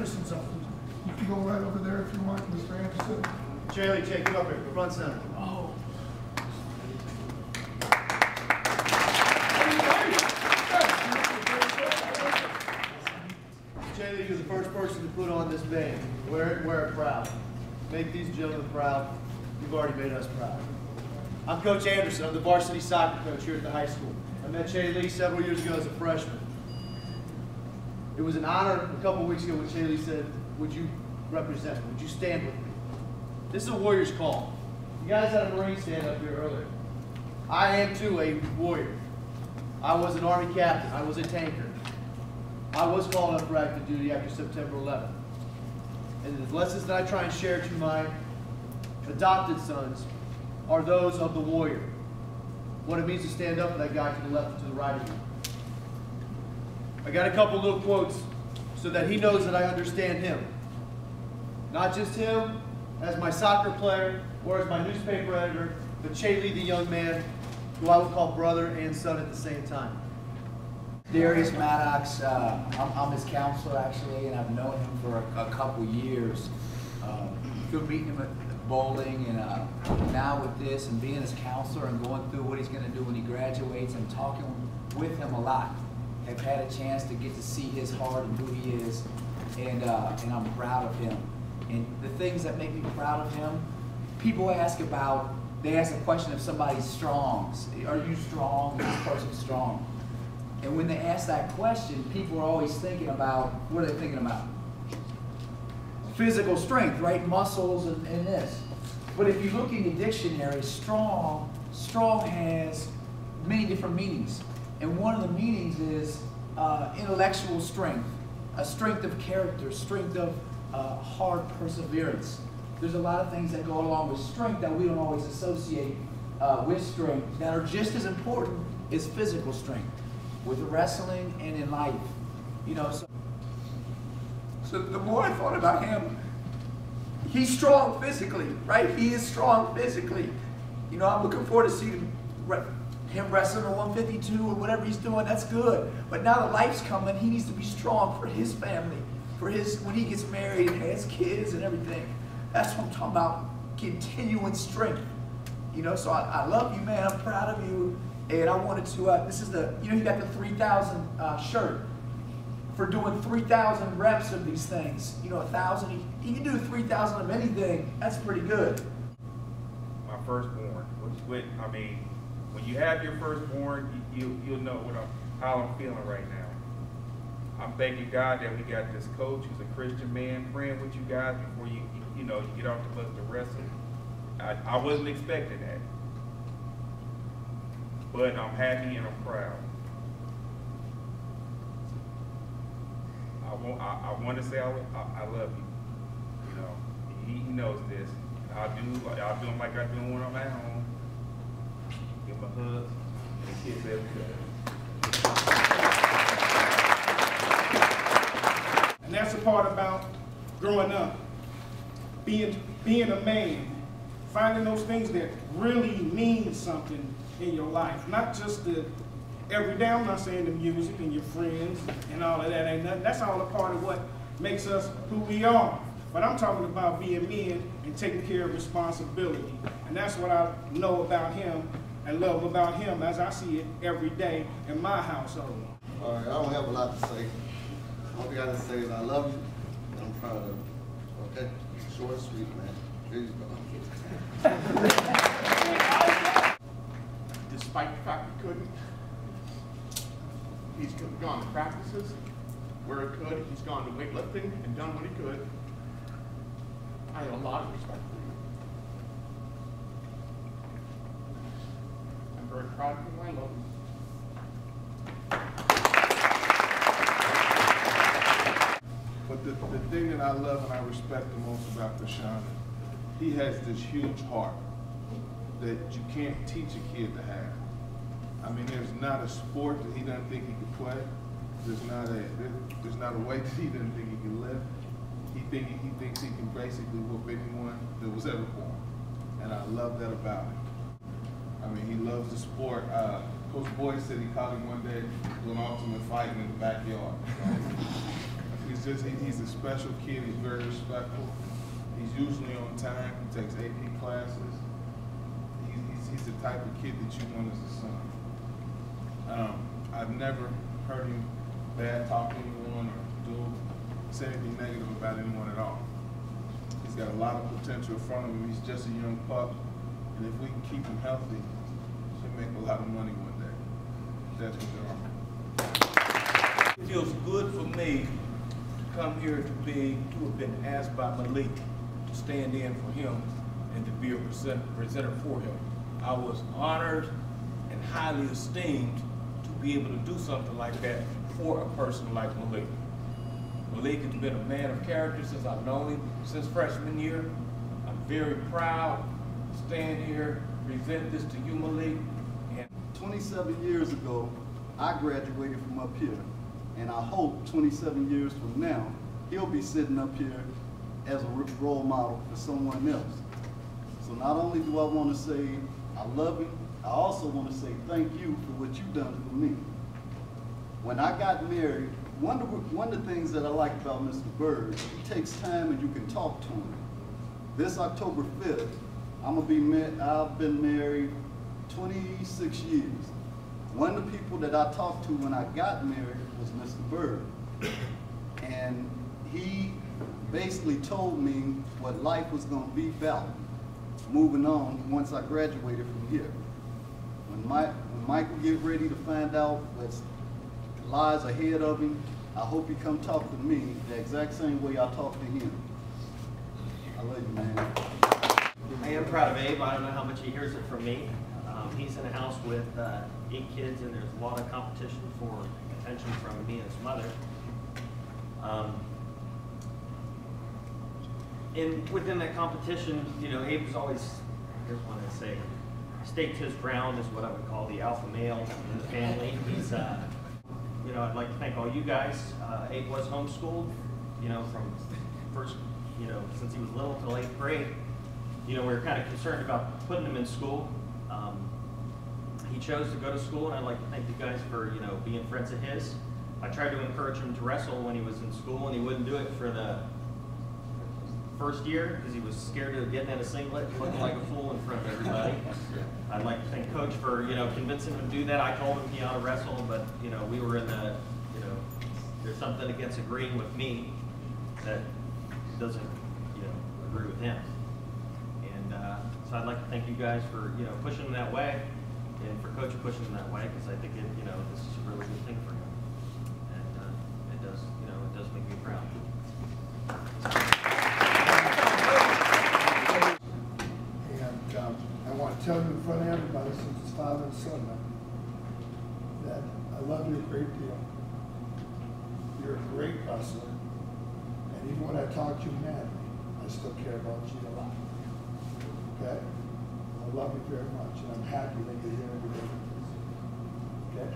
Anderson something. You can go right over there if you want, Mr. Anderson. Jaylee, take it up here, front center. Oh. Jaylee, you're the first person to put on this band. Wear it proud. Make these gentlemen proud. You've already made us proud. I'm Coach Anderson. I'm the varsity soccer coach here at the high school. I met Jaylee several years ago as a freshman. It was an honor a couple weeks ago when Jaylee said, would you represent me? Would you stand with me? This is a Warrior's call. You guys had a Marine stand up here earlier. I am too a warrior. I was an Army captain. I was a tanker. I was called up for active duty after September 11th. And the lessons that I try and share to my adopted sons are those of the warrior. What it means to stand up for that guy to the left and to the right of you. I got a couple little quotes so that he knows that I understand him. Not just him as my soccer player or as my newspaper editor, but Jaylee, the young man, who I would call brother and son at the same time. Darius Maddox, I'm his counselor actually, and I've known him for a couple years. Through meeting him at bowling, and now with this, and being his counselor and going through what he's going to do when he graduates, and talking with him a lot. I've had a chance to get to see his heart and who he is, and I'm proud of him. And the things that make me proud of him, people ask about, they ask the question if somebody's strong. Are you strong? Is this person strong? And when they ask that question, people are always thinking about, what are they thinking about? Physical strength, right? Muscles and this. But if you look in the dictionary, strong has many different meanings. And one of the meanings is intellectual strength, a strength of character, strength of hard perseverance. There's a lot of things that go along with strength that we don't always associate with strength that are just as important as physical strength with wrestling and in life. You know, so the more I thought about him, he's strong physically, right? He is strong physically. You know, I'm looking forward to seeing him wrestling on 152 or whatever he's doing. That's good. But now that life's coming, he needs to be strong for his family, for his, when he gets married and has kids and everything. That's what I'm talking about, continuing strength. You know, so I love you, man. I'm proud of you. And I wanted to, this is the, you know, you got the 3,000 shirt for doing 3,000 reps of these things. You know, 1,000, he can do 3,000 of anything. That's pretty good. My firstborn, I mean, when you have your firstborn, you'll know how I'm feeling right now. I'm thanking God that we got this coach who's a Christian man praying with you guys before you get off the bus to wrestle. I wasn't expecting that, but I'm happy and I'm proud. I want to say I love you. You know, he knows this. I'll do him like I do when I'm at home. Give him a hug and kiss every day. And that's the part about growing up, being a man, finding those things that really mean something in your life, not just the every day. I'm not saying the music and your friends and all of that ain't nothing. That's all a part of what makes us who we are. But I'm talking about being men and taking care of responsibility. And that's what I know about him and love about him as I see it every day in my household. All right, I don't have a lot to say. All I got to say is I love you and I'm proud of you. Okay? Short and sweet, man. Here you go. Despite the fact he couldn't, he's gone to practices where he could. He's gone to weightlifting and done what he could. I have a lot of respect for you. I'm very proud of you and I love you. But the thing that I love and I respect the most about Deshaun, he has this huge heart that you can't teach a kid to have. I mean, there's not a sport that he doesn't think he could play. There's not a way that he doesn't think he can live. He thinks he can basically whoop anyone that was ever born. And I love that about him. I mean, he loves the sport. Coach Boyd said he caught him one day doing ultimate fighting in the backyard. is just, he's a special kid. He's very respectful. He's usually on time. He takes AP classes. He's the type of kid that you want as a son. I've never heard him bad talk anyone or say anything negative about anyone at all. He's got a lot of potential in front of him. He's just a young pup, and if we can keep him healthy, he'll make a lot of money one day. That's what they're on. It feels good for me to come here to have been asked by Malik to stand in for him and to be a presenter for him. I was honored and highly esteemed to be able to do something like that for a person like Malik. Malik has been a man of character since I've known him, since freshman year. I'm very proud to stand here, present this to you, Malik. And 27 years ago, I graduated from up here, and I hope 27 years from now, he'll be sitting up here as a role model for someone else. So not only do I want to say I love him, I also want to say thank you for what you've done for me. When I got married, one of the things that I like about Mr. Bird, he takes time and you can talk to him. This October 5th, I've been married 26 years. One of the people that I talked to when I got married was Mr. Bird. And he basically told me what life was going to be about moving on once I graduated from here. When Michael get ready to find out what lies ahead of him, I hope he come talk to me the exact same way I talk to him. I love you, man. I am proud of Abe. I don't know how much he hears it from me. He's in a house with 8 kids, and there's a lot of competition for attention from me and his mother. And within that competition, you know, Abe was always, here's one I say, staked his ground is what I would call the alpha male in the family. He's, you know, I'd like to thank all you guys. Abe was homeschooled, you know, from first, you know, since he was little till 8th grade. You know, we were kind of concerned about putting him in school. He chose to go to school, and I'd like to thank you guys for, you know, being friends of his. I tried to encourage him to wrestle when he was in school, and he wouldn't do it for the first year because he was scared of getting in a singlet and looking like a fool in front of everybody. I'd like to thank Coach for, you know, convincing him to do that. I told him he ought to wrestle, but, you know, we were in the, you know, there's something against agreeing with me that doesn't, you know, agree with him. And so I'd like to thank you guys for, you know, pushing him that way, and for Coach pushing him that way, because I think it, you know, this is a really good thing for him. And it does, you know, it does make me proud. And I want to tell you in front of everybody, since it's father and son, that I love you a great deal. You're a great wrestler. And even when I talk to you madly, I still care about you a lot. Okay? I love you very much, and I'm happy that you're here every day. Okay?